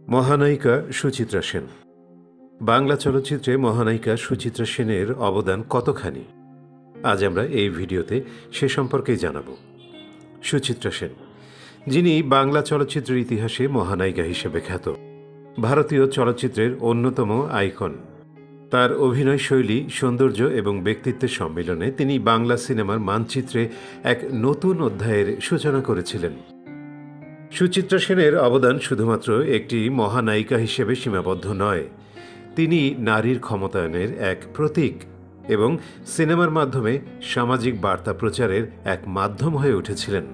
মহানায়িকা সুচিত্রা সেন। বাংলা চলচ্চিত্রে মহানায়িকা সুচিত্রা সেনের অবদান কতখানি, আজ আমরা এই ভিডিওতে সে সম্পর্কেই জানাব। সুচিত্রা সেন, যিনি বাংলা চলচ্চিত্রের ইতিহাসে মহানায়িকা হিসেবে খ্যাত, ভারতীয় চলচ্চিত্রের অন্যতম আইকন। তার অভিনয় শৈলী, সৌন্দর্য এবং ব্যক্তিত্বের সম্মিলনে তিনি বাংলা সিনেমার মানচিত্রে এক নতুন অধ্যায়ের সূচনা করেছিলেন। সুচিত্রা সেনের অবদান শুধুমাত্র একটি মহানায়িকা হিসেবে সীমাবদ্ধ নয়, তিনি নারীর ক্ষমতায়নের এক প্রতীক এবং সিনেমার মাধ্যমে সামাজিক বার্তা প্রচারের এক মাধ্যম হয়ে উঠেছিলেন।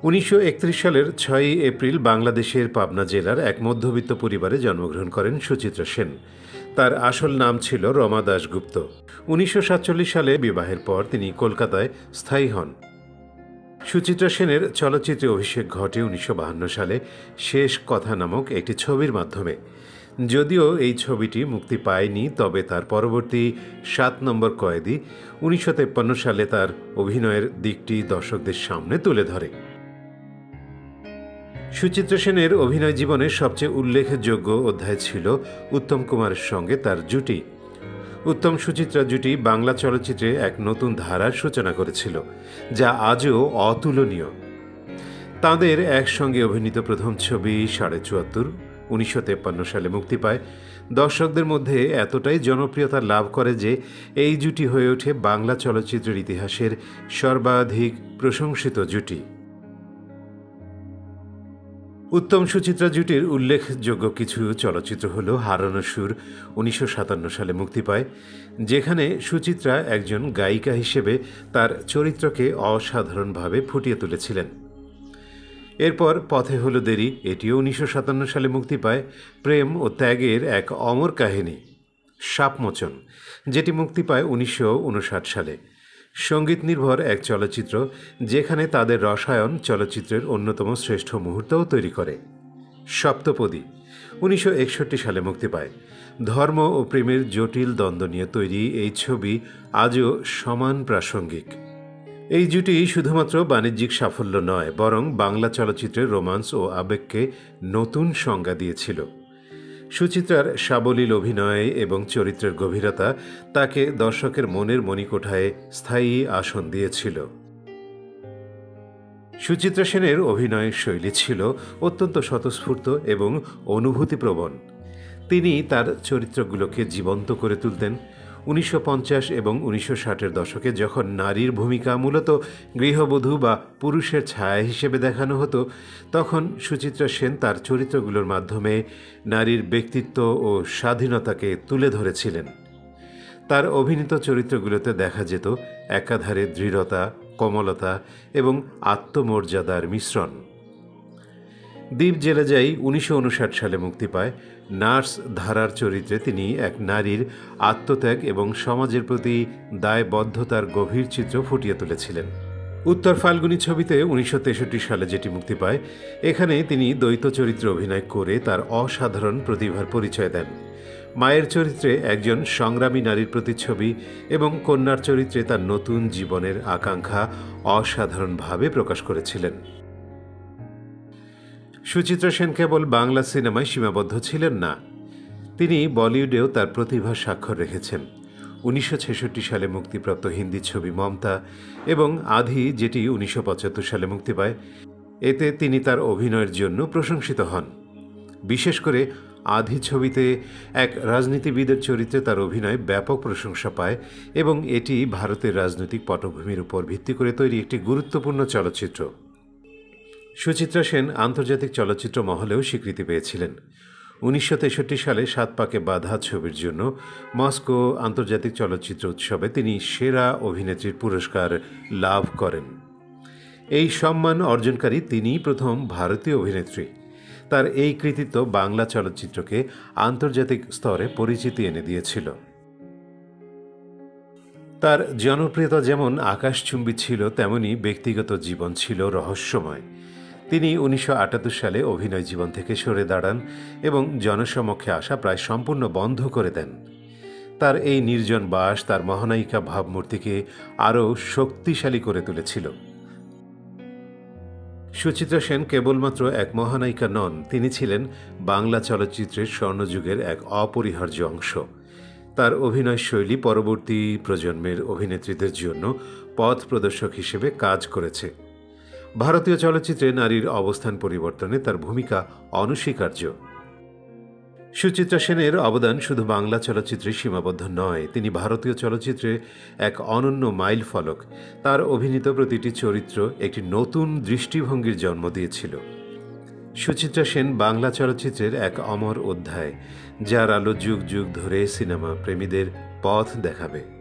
1931 সালের 6 এপ্রিল বাংলাদেশের পাবনা জেলার এক মধ্যবিত্ত পরিবারে জন্মগ্রহণ করেন সুচিত্রা সেন। তার আসল নাম ছিল রমা দাশগুপ্ত। 1947 সালে বিবাহের পর তিনি কলকাতায় স্থায়ী হন। সুচিত্রা সেনের চলচ্চিত্রে অভিষেক ঘটে 1952 সালে শেষ কথা নামক একটি ছবির মাধ্যমে। যদিও এই ছবিটি মুক্তি পায়নি, তবে তার পরবর্তী 7 নম্বর কয়েদি 1953 সালে তার অভিনয়ের দিকটি দর্শকদের সামনে তুলে ধরে। সুচিত্রা সেনের অভিনয় জীবনের সবচেয়ে উল্লেখযোগ্য অধ্যায় ছিল উত্তম কুমারের সঙ্গে তার জুটি। উত্তম সুচিত্রা জুটি বাংলা চলচ্চিত্রে এক নতুন ধারার সূচনা করেছিল, যা আজও অতুলনীয়। তাঁদের একসঙ্গে অভিনীত প্রথম ছবি 74 1953 সালে মুক্তি পায়। দর্শকদের মধ্যে এতটাই জনপ্রিয়তা লাভ করে যে এই জুটি হয়ে ওঠে বাংলা চলচ্চিত্রের ইতিহাসের সর্বাধিক প্রশংসিত জুটি। উত্তম সুচিত্রা জুটির উল্লেখযোগ্য কিছু চলচ্চিত্র হল হারানো সুর 1957 সালে মুক্তি পায়, যেখানে সুচিত্রা একজন গায়িকা হিসেবে তার চরিত্রকে অসাধারণভাবে ফুটিয়ে তুলেছিলেন। এরপর পথে হলো দেরি, এটিও 1957 সালে মুক্তি পায়। প্রেম ও ত্যাগের এক অমর কাহিনী সাপমোচন, যেটি মুক্তি পায় 1959 সালে। সঙ্গীত নির্ভর এক চলচ্চিত্র, যেখানে তাদের রসায়ন চলচ্চিত্রের অন্যতম শ্রেষ্ঠ মুহূর্তও তৈরি করে। সপ্তপদী 1961 সালে মুক্তি পায়। ধর্ম ও প্রেমের জটিল দ্বন্দ্ব নিয়ে তৈরি এই ছবি আজও সমান প্রাসঙ্গিক। এই জুটি শুধুমাত্র বাণিজ্যিক সাফল্য নয়, বরং বাংলা চলচ্চিত্রের রোমান্স ও আবেগকে নতুন সংজ্ঞা দিয়েছিল। সুচিত্রার সাবলীল অভিনয় এবং চরিত্রের গভীরতা তাকে দর্শকের মনের মণিকোঠায় স্থায়ী আসন দিয়েছিল। সুচিত্রা সেনের অভিনয়ের শৈলী ছিল অত্যন্ত স্বতঃস্ফূর্ত এবং অনুভূতিপ্রবণ। তিনি তার চরিত্রগুলোকে জীবন্ত করে তুলতেন। 1950 এবং 1960-এর দশকে যখন নারীর ভূমিকা মূলত গৃহবধূ বা পুরুষের ছায়া হিসেবে দেখানো হতো, তখন সুচিত্রা সেন তার চরিত্রগুলোর মাধ্যমে নারীর ব্যক্তিত্ব ও স্বাধীনতাকে তুলে ধরেছিলেন। তার অভিনীত চরিত্রগুলোতে দেখা যেত একাধারে দৃঢ়তা, কোমলতা এবং আত্মমর্যাদার মিশ্রণ। দ্বীপ জেলে যাই 1959 সালে মুক্তি পায়। নার্স ধারার চরিত্রে তিনি এক নারীর আত্মত্যাগ এবং সমাজের প্রতি দায়বদ্ধতার গভীর চিত্র ফুটিয়ে তুলেছিলেন। উত্তর ফাল্গুনী ছবিতে 1963 সালে যেটি মুক্তি পায়, এখানে তিনি দ্বৈত চরিত্রে অভিনয় করে তার অসাধারণ প্রতিভার পরিচয় দেন। মায়ের চরিত্রে একজন সংগ্রামী নারীর প্রতিচ্ছবি এবং কন্যার চরিত্রে তার নতুন জীবনের আকাঙ্ক্ষা অসাধারণভাবে প্রকাশ করেছিলেন। সুচিত্রা সেন কেবল বাংলা সিনেমায় সীমাবদ্ধ ছিলেন না, তিনি বলিউডেও তার প্রতিভা স্বাক্ষর রেখেছেন। 1966 সালে মুক্তিপ্রাপ্ত হিন্দি ছবি মমতা এবং আধি, যেটি 1975 সালে মুক্তি পায়, এতে তিনি তার অভিনয়ের জন্য প্রশংসিত হন। বিশেষ করে আধি ছবিতে এক রাজনীতিবিদের চরিত্রে তার অভিনয় ব্যাপক প্রশংসা পায় এবং এটি ভারতের রাজনৈতিক পটভূমির উপর ভিত্তি করে তৈরি একটি গুরুত্বপূর্ণ চলচ্চিত্র। সুচিত্রা সেন আন্তর্জাতিক চলচ্চিত্র মহলেও স্বীকৃতি পেয়েছিলেন। 1963 সালে 7 পাকে বাঁধা ছবির জন্য মস্কো আন্তর্জাতিক চলচ্চিত্র উৎসবে তিনি সেরা অভিনেত্রীর পুরস্কার লাভ করেন। এই সম্মান অর্জনকারী তিনিই প্রথম ভারতীয় অভিনেত্রী। তার এই কৃতিত্ব বাংলা চলচ্চিত্রকে আন্তর্জাতিক স্তরে পরিচিতি এনে দিয়েছিল। তার জনপ্রিয়তা যেমন আকাশচুম্বী ছিল, তেমনি ব্যক্তিগত জীবন ছিল রহস্যময়। তিনি 1978 সালে অভিনয় জীবন থেকে সরে দাঁড়ান এবং জনসমক্ষে আসা প্রায় সম্পূর্ণ বন্ধ করে দেন। তার এই নির্জন বাস তার মহানায়িকা ভাবমূর্তিকে আরও শক্তিশালী করে তুলেছিল। সুচিত্রা সেন কেবলমাত্র এক মহানায়িকা নন, তিনি ছিলেন বাংলা চলচ্চিত্রের স্বর্ণযুগের এক অপরিহার্য অংশ। তার অভিনয় শৈলী পরবর্তী প্রজন্মের অভিনেত্রীদের জন্য পথ প্রদর্শক হিসেবে কাজ করেছে। ভারতীয় চলচ্চিত্রে নারীর অবস্থান পরিবর্তনে তার ভূমিকা অনস্বীকার্য। সুচিত্রা সেনের অবদান শুধু বাংলা চলচ্চিত্রে সীমাবদ্ধ নয়, তিনি ভারতীয় চলচ্চিত্রে এক অনন্য মাইল ফলক। তার অভিনীত প্রতিটি চরিত্র একটি নতুন দৃষ্টিভঙ্গির জন্ম দিয়েছিল। সুচিত্রা সেন বাংলা চলচ্চিত্রের এক অমর অধ্যায়, যার আলো যুগ যুগ ধরে সিনেমা প্রেমীদের পথ দেখাবে।